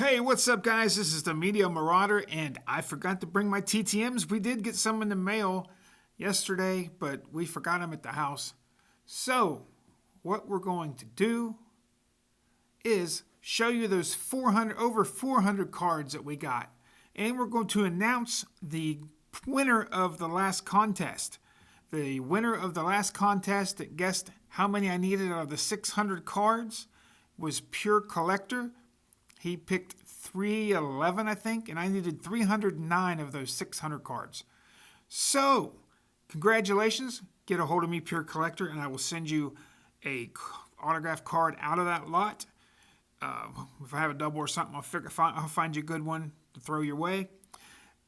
Hey, what's up, guys? This is the Media Marauder, and I forgot to bring my TTMs. We did get some in the mail yesterday, but we forgot them at the house. So, what we're going to do is show you those over 400 cards that we got. And we're going to announce the winner of the last contest. The winner of the last contest that guessed how many I needed out of the 600 cards was Pure Collector. He picked 311, I think, and I needed 309 of those 600 cards. So, congratulations. Get a hold of me, Pure Collector, and I will send you a autograph card out of that lot. If I have a double or something, I'll find you a good one to throw your way.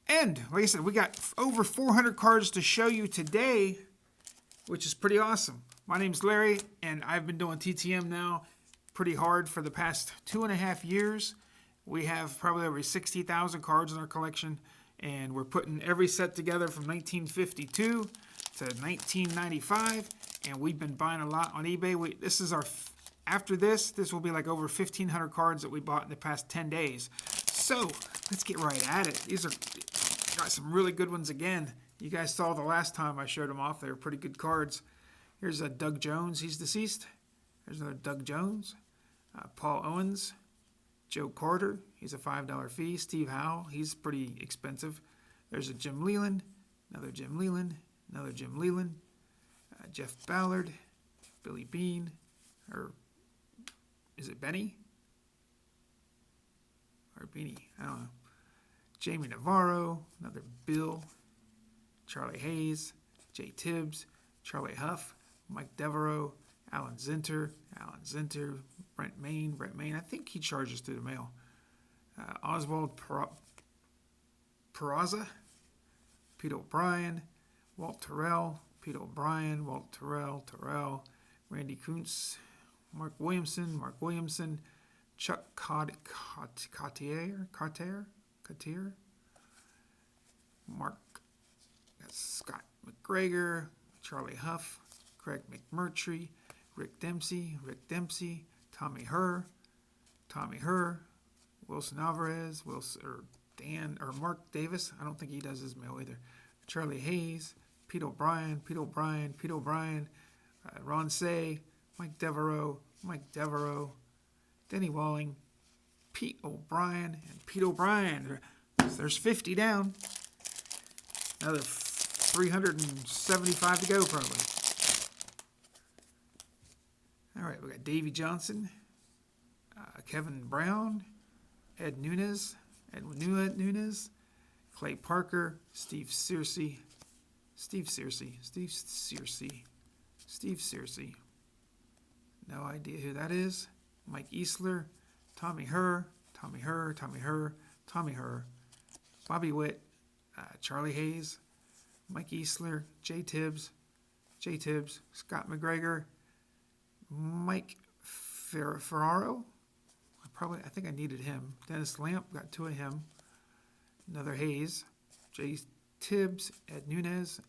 And, like I said, we got over 400 cards to show you today, which is pretty awesome. My name's Larry, and I've been doing TTM now pretty hard for the past 2.5 years. We have probably over 60,000 cards in our collection, and we're putting every set together from 1952 to 1995, and we've been buying a lot on eBay. After this will be like over 1,500 cards that we bought in the past 10 days. So let's get right at it. Got some really good ones again. You guys saw the last time I showed them off. They were pretty good cards. Here's a Doug Jones. He's deceased. There's another Doug Jones. Paul Owens. Joe Carter. He's a $5 fee. Steve Howe. He's pretty expensive. There's a Jim Leyland. Another Jim Leyland. Another Jim Leyland. Jeff Ballard. Billy Bean. Or is it Benny? Or Beanie? I don't know. Jamie Navarro. Another Bill. Charlie Hayes. Jay Tibbs. Charlie Huff. Mike Devereaux. Alan Zinter. Brent Main. I think he charges through the mail. Oswald Peraza. Pete O'Brien. Walt Terrell. Pete O'Brien. Walt Terrell. Randy Kuntz. Mark Williamson. Chuck Cartier. Scott McGregor. Charlie Huff. Craig McMurtry. Rick Dempsey. Tommy Herr. Wilson Alvarez. Mark Davis. I don't think he does his mail either. Charlie Hayes. Pete O'Brien. Ron Say. Mike Devereaux. Denny Walling. Pete O'Brien. There's 50 down. Another 375 to go, probably. All right, we got Davey Johnson, Kevin Brown, Ed Nunez, Clay Parker, Steve Searcy. No idea who that is. Mike Easler, Tommy Herr. Bobby Witt, Charlie Hayes, Mike Easler, Jay Tibbs, Scott McGregor, Mike Ferraro. I think I needed him. Dennis Lamp, got 2 of him. Another Hayes, Jay Tibbs, Ed Nunez,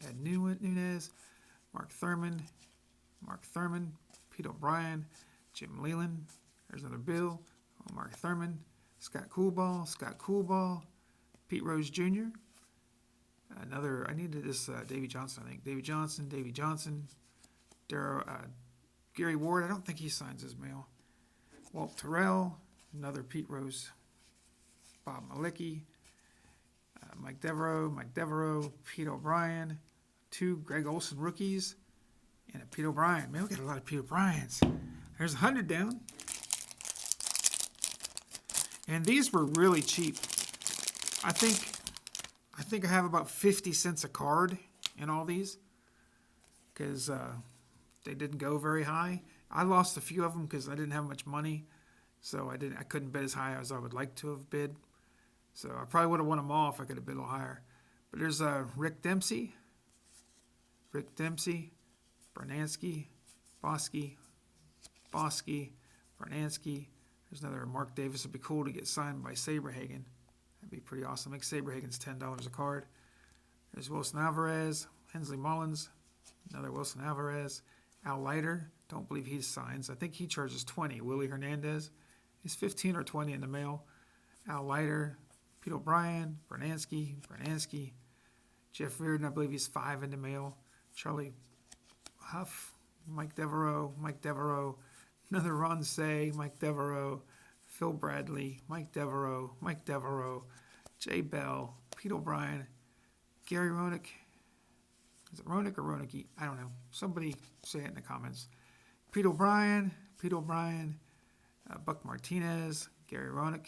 Mark Thurman, Pete O'Brien, Jim Leland. There's another Bill, Mark Thurman, Scott Coolball, Pete Rose Jr. I needed this Davey Johnson, I think. Davey Johnson, Gary Ward, I don't think he signs his mail. Walt Terrell, another Pete Rose. Bob Malicki, Mike Devereaux, Pete O'Brien, 2 Greg Olson rookies, and a Pete O'Brien. Man, we got a lot of Pete O'Briens. There's 100 down. And these were really cheap. I think I have about 50 cents a card in all these, because they didn't go very high. I lost a few of them because I didn't have much money, so I couldn't bid as high as I would like to have bid. So I probably would have won them all if I could have bid a little higher. But there's Rick Dempsey, Bernansky, Bosky, Bernansky. There's another Mark Davis. It'd be cool to get signed by Saberhagen. That'd be pretty awesome. Make Saberhagen's $10 a card. There's Wilson Alvarez, Hensley Mullins, another Wilson Alvarez, Al Leiter. Don't believe he signs. I think he charges 20. Willie Hernandez. He's 15 or 20 in the mail. Al Leiter, Pete O'Brien, Bernansky, Jeff Reardon, I believe he's 5 in the mail. Charlie Huff, Mike Devereaux, another Ron Say, Mike Devereaux, Phil Bradley, Mike Devereaux, Jay Bell, Pete O'Brien, Gary Roenick. Is it Roenick or Roenicky? I don't know. Somebody say it in the comments. Pete O'Brien, Buck Martinez, Gary Roenick,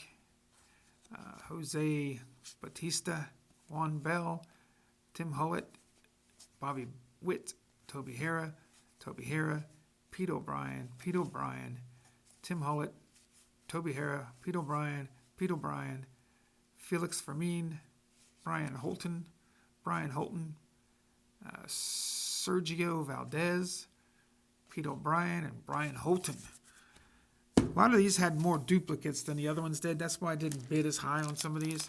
Jose Batista, Juan Bell, Tim Hullett, Bobby Witt, Toby Hara, Pete O'Brien, Tim Hullett, Toby Hara, Pete O'Brien, Felix Fermin, Brian Holton, Sergio Valdez, Pete O'Brien, and Brian Holton. A lot of these had more duplicates than the other ones did. That's why I didn't bid as high on some of these.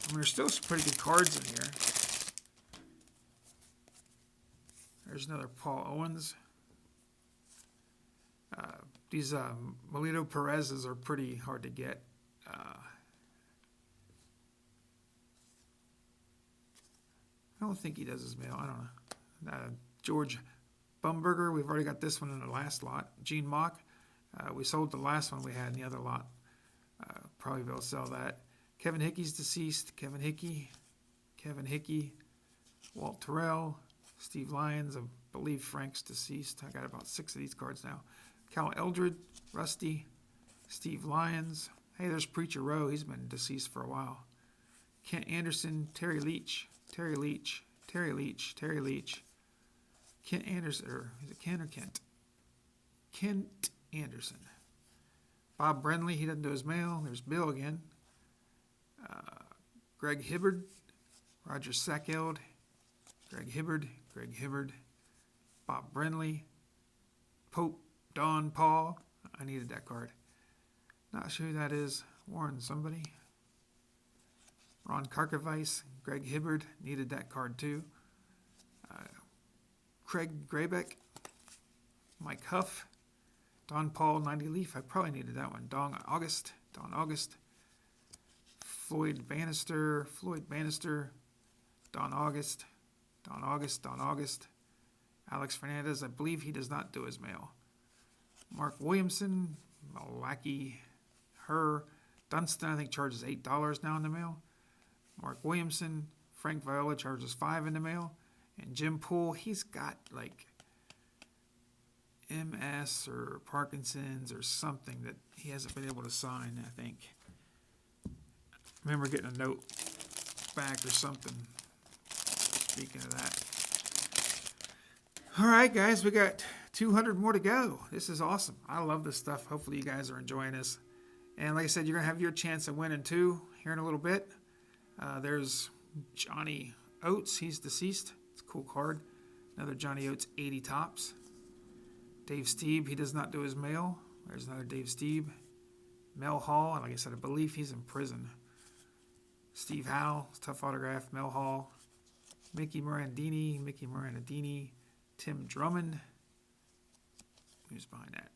I mean, there's still some pretty good cards in here. There's another Paul Owens. These Melito Perez's are pretty hard to get. I don't think he does his mail. I don't know. George Bumberger, we've already got this one in the last lot. Gene Mock, we sold the last one we had in the other lot. Probably they'll sell that. Kevin Hickey's deceased. Kevin Hickey. Walt Terrell. Steve Lyons, I believe Frank's deceased. I got about 6 of these cards now. Cal Eldred, Rusty, Steve Lyons. Hey, there's Preacher Rowe. He's been deceased for a while. Kent Anderson, Terry Leach. Kent Anderson, or is it Ken or Kent? Kent Anderson. Bob Brenly, he doesn't do his mail. There's Bill again. Greg Hibbard, Roger Sackeld, Greg Hibbard, Bob Brenly, Pope Don Paul. I needed that card. Not sure who that is. Warren somebody. Ron Karkovice, Greg Hibbard, needed that card too. Craig Graybeck, Mike Huff, Don Paul, 90 Leaf. I probably needed that one. Don August, Floyd Bannister, Don August, Alex Fernandez. I believe he does not do his mail. Mark Williamson, Malaki, Dunston, I think charges $8 now in the mail. Mark Williamson, Frank Viola charges $5 in the mail. And Jim Poole, he's got like MS or Parkinson's or something that he hasn't been able to sign, I think. I remember getting a note back or something. Speaking of that. All right, guys, we got 200 more to go. This is awesome. I love this stuff. Hopefully you guys are enjoying this. And like I said, you're going to have your chance of winning too here in a little bit. There's Johnny Oates. He's deceased. It's a cool card. Another Johnny Oates 80 tops. Dave Steeb. He does not do his mail. There's another Dave Steeb. Mel Hall. Like I said, I believe he's in prison. Steve Howe. Tough autograph. Mel Hall. Mickey Morandini. Tim Drummond. Who's behind that?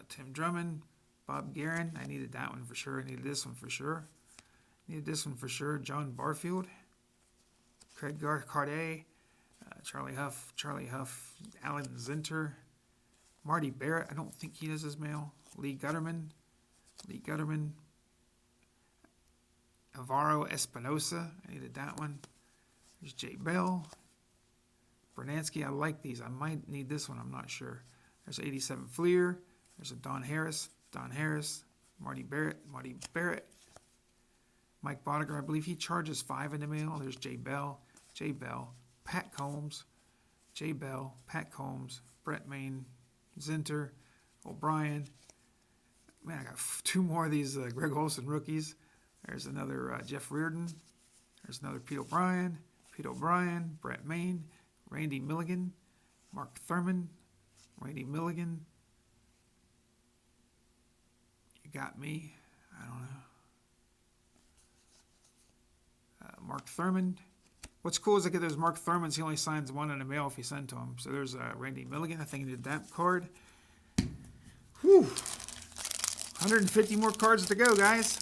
Tim Drummond. Bob Guerin. I needed that one for sure. I needed this one for sure. John Barfield. Craig Cardet. Charlie Huff. Alan Zinter. Marty Barrett. I don't think he does his mail. Lee Gutterman. Alvaro Espinosa. I needed that one. There's Jay Bell. Bernansky. I like these. I might need this one. I'm not sure. There's 87 Fleer. There's a Don Harris. Marty Barrett. Mike Boddicker. I believe he charges $5 in the mail. There's Jay Bell. Pat Combs. Brett Main. Zinter. O'Brien. Man, I got 2 more of these Greg Olson rookies. There's another Jeff Reardon. There's another Pete O'Brien. Brett Main. Randy Milligan. Mark Thurman. Randy Milligan. You got me. I don't know. Mark Thurman. What's cool is I get those Mark Thurmans. He only signs 1 in the mail if you send to him. So there's Randy Milligan. I think he did that card. Whew. 150 more cards to go, guys.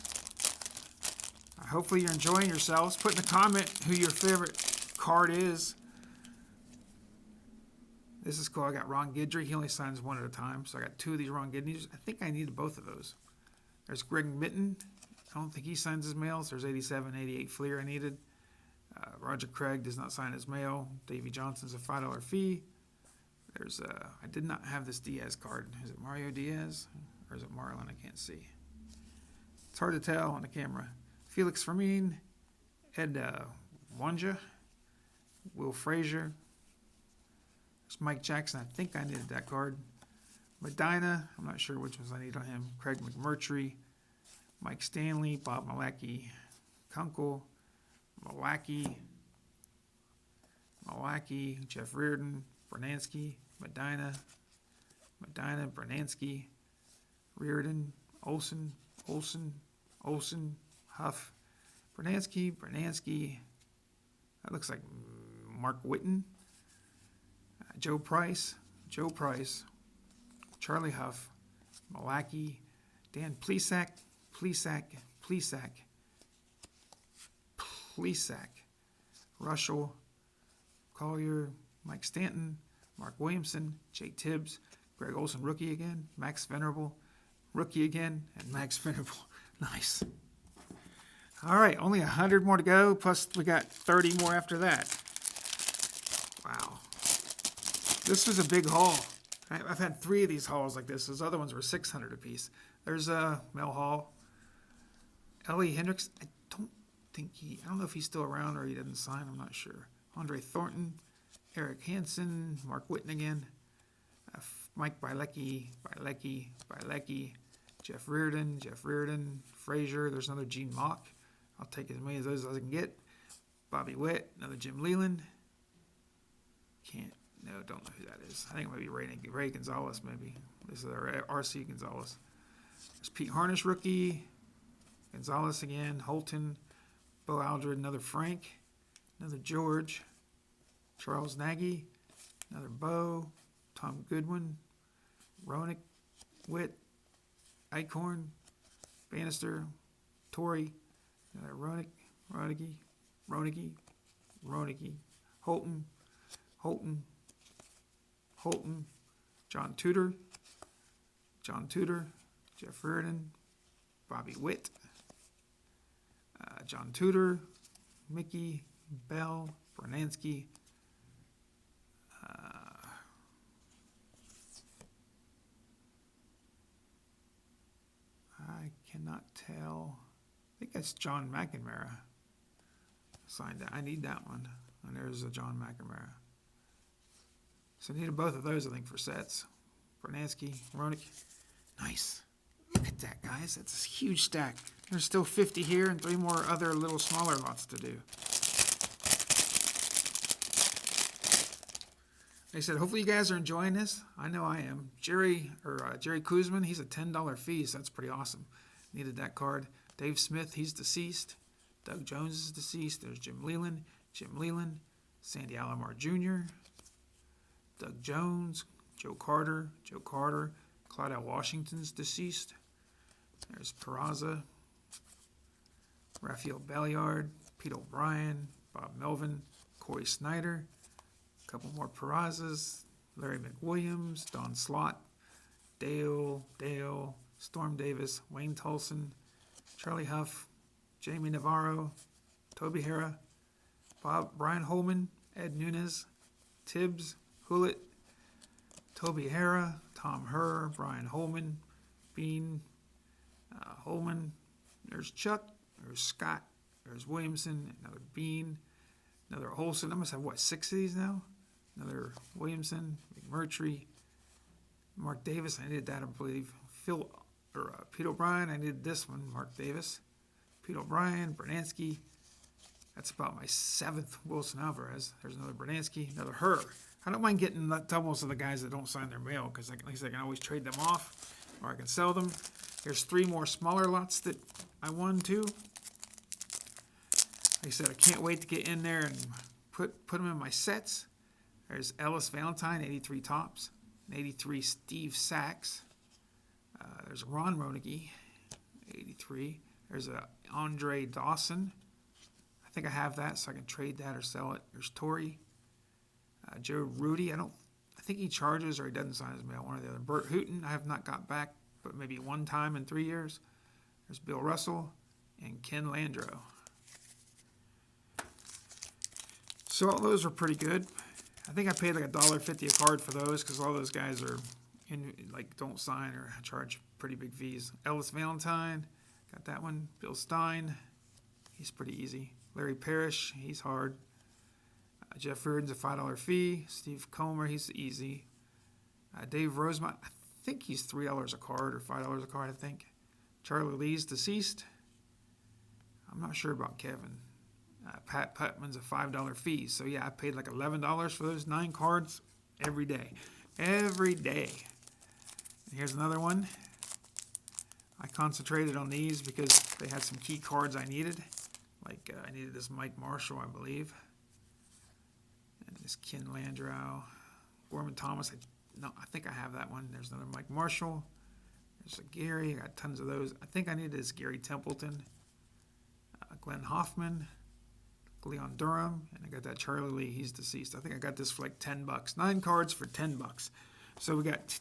Hopefully you're enjoying yourselves. Put in a comment who your favorite card is. This is cool. I got Ron Guidry. He only signs one at a time. So I got 2 of these Ron Guidrys. I think I needed both of those. There's Greg Mitten. I don't think he signs his mails. There's 87, 88 Fleer I needed. Roger Craig does not sign his mail. Davey Johnson's a $5 fee. There's I did not have this Diaz card. Is it Mario Diaz? Or is it Marlon? I can't see. It's hard to tell on the camera. Felix Fermin. Ed Wanja. Will Frazier. There's Mike Jackson. I think I needed that card. Medina. I'm not sure which ones I need on him. Craig McMurtry. Mike Stanley. Bob Malacki. Kunkel. Malacki. Jeff Reardon. Bernansky. Medina. Bernansky. Reardon. Olson. Huff. Bernansky. That looks like Mark Whitten. Joe Price. Charlie Huff. Malacki. Dan Plesac. Russell. Collier. Mike Stanton. Mark Williamson. Jake Tibbs. Greg Olson, rookie again. Max Venerable, rookie again. And Max Venerable. Nice. All right, only 100 more to go. Plus, we got 30 more after that. Wow. This was a big haul. I've had 3 of these hauls like this. Those other ones were 600 apiece. There's Mel Hall. Ellie Hendricks. I don't know if he's still around or he doesn't sign. I'm not sure. Andre Thornton. Eric Hansen. Mark Whitten again. Mike Bilecki. Jeff Reardon. Frazier. There's another Gene Mock. I'll take as many of those as I can get. Bobby Witt. Another Jim Leland. Don't know who that is. I think it might be Ray Gonzalez, maybe. This is R.C. Gonzalez. There's Pete Harnish, rookie. Gonzalez again. Holton. Bo Aldred. Another Frank. Another George. Charles Nagy. Another Bo. Tom Goodwin. Ronick. Witt. Eichhorn. Bannister. Torrey. Another Ronicky. Holton. John Tudor. Jeff Reardon. Bobby Witt. John Tudor. Mickey. Bell. Bernansky. I cannot tell. I think that's John McNamara. Signed that. I need that one. And there's a John McNamara. So I needed both of those, I think, for sets. Bernansky, Ronick. Nice. Look at that, guys. That's a huge stack. There's still 50 here and 3 more other little smaller lots to do. Like I said, hopefully you guys are enjoying this. I know I am. Jerry Kuzman, he's a $10 fee, so that's pretty awesome. Needed that card. Dave Smith, he's deceased. Doug Jones is deceased. There's Jim Leland. Sandy Alomar Jr. Doug Jones. Joe Carter. Claudel Washington's deceased. There's Peraza. Rafael Belliard. Pete O'Brien. Bob Melvin. Corey Snyder. A couple more Perazas. Larry McWilliams. Don Slott. Dale. Storm Davis. Wayne Tolson. Charlie Huff. Jamie Navarro. Toby Hara. Brian Holman. Ed Nunez. Tibbs. Hullett. Toby Hara. Tom Herr. Brian Holman. Bean. Holman. There's Chuck. There's Scott. There's Williamson. Another Bean. Another Olson. I must have, 6 of these now? Another Williamson. McMurtry. Mark Davis. I needed that, I believe. Pete O'Brien. I needed this one. Mark Davis. Pete O'Brien. Bernansky. That's about my 7th Wilson Alvarez. There's another Bernansky. Another Herr. I don't mind getting doubles of the guys that don't sign their mail because at least I can always trade them off or I can sell them. There's 3 more smaller lots that I won too. Like I said, I can't wait to get in there and put them in my sets. There's Ellis Valentine, 83 tops, and 83 Steve Sachs. There's Ron Roenige, 83. There's a Andre Dawson. I think I have that, so I can trade that or sell it. There's Torrey. Joe Rudy. I think he charges or he doesn't sign his mail. One or the other. Bert Hooton. I have not got back, but maybe one time in 3 years. There's Bill Russell and Ken Landreau. So all those are pretty good. I think I paid like $1.50 a card for those because all those guys are don't sign or charge pretty big fees. Ellis Valentine, got that one. Bill Stein, he's pretty easy. Larry Parrish, he's hard. Jeff Reardon's a $5 fee. Steve Comer, he's easy. Dave Rosemont, I think he's $3 a card or $5 a card, I think. Charlie Lee's deceased. I'm not sure about Kevin. Pat Putman's a $5 fee. So yeah, I paid like $11 for those 9 cards every day. Every day. And here's another one. I concentrated on these because they had some key cards I needed. Like I needed this Mike Marshall, I believe. And this Ken Landreau. Gorman Thomas, I think I have that one. There's another Mike Marshall. There's a Gary. I got tons of those. I think I needed this Gary Templeton. Glenn Hoffman. Leon Durham, and I got that Charlie Lee. He's deceased. I think I got this for like $10. 9 cards for $10. So we got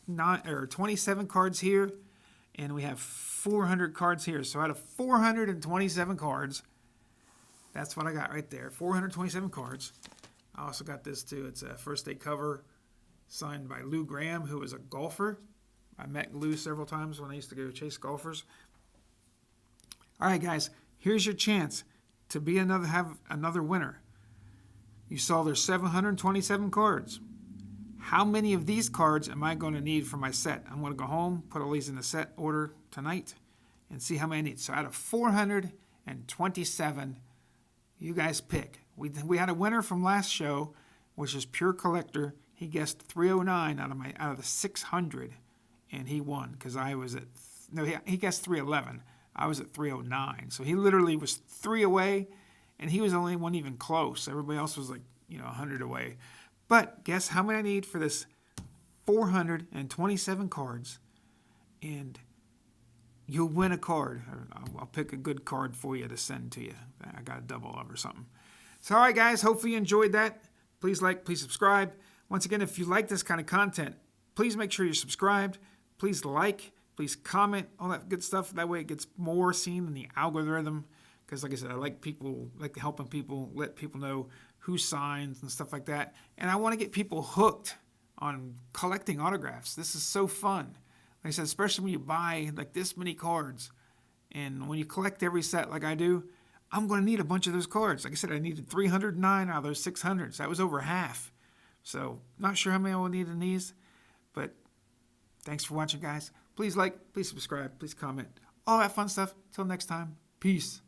27 cards here, and we have 400 cards here. So out of 427 cards, that's what I got right there. 427 cards. I also got this too. It's a first day cover signed by Lou Graham, who was a golfer. I met Lou several times when I used to go chase golfers. All right, guys, here's your chance to be have another winner. You saw there's 727 cards. How many of these cards am I going to need for my set? I'm going to go home, put all these in the set order tonight, and see how many I need. So out of 427, you guys pick. We had a winner from last show, which is Pure Collector. He guessed 309 out of the 600, and he won because I was at he guessed 311. I was at 309. So he literally was 3 away, and he was the only one even close. Everybody else was like, 100 away. But guess how many I need for this 427 cards, and you'll win a card. I'll pick a good card for you to send to you. I got a double up or something. So, all right, guys, hopefully you enjoyed that. Please like, please subscribe. Once again, if you like this kind of content, please make sure you're subscribed. Please like. Please comment, all that good stuff. That way it gets more seen in the algorithm. Because like I said, I like helping people, let people know who signs and stuff like that. And I want to get people hooked on collecting autographs. This is so fun. Like I said, especially when you buy like this many cards. And when you collect every set like I do, I'm going to need a bunch of those cards. Like I said, I needed 309 out of those 600. So that was over half. So not sure how many I will need in these. But thanks for watching, guys. Please like, please subscribe, please comment. All that fun stuff. Till next time, peace.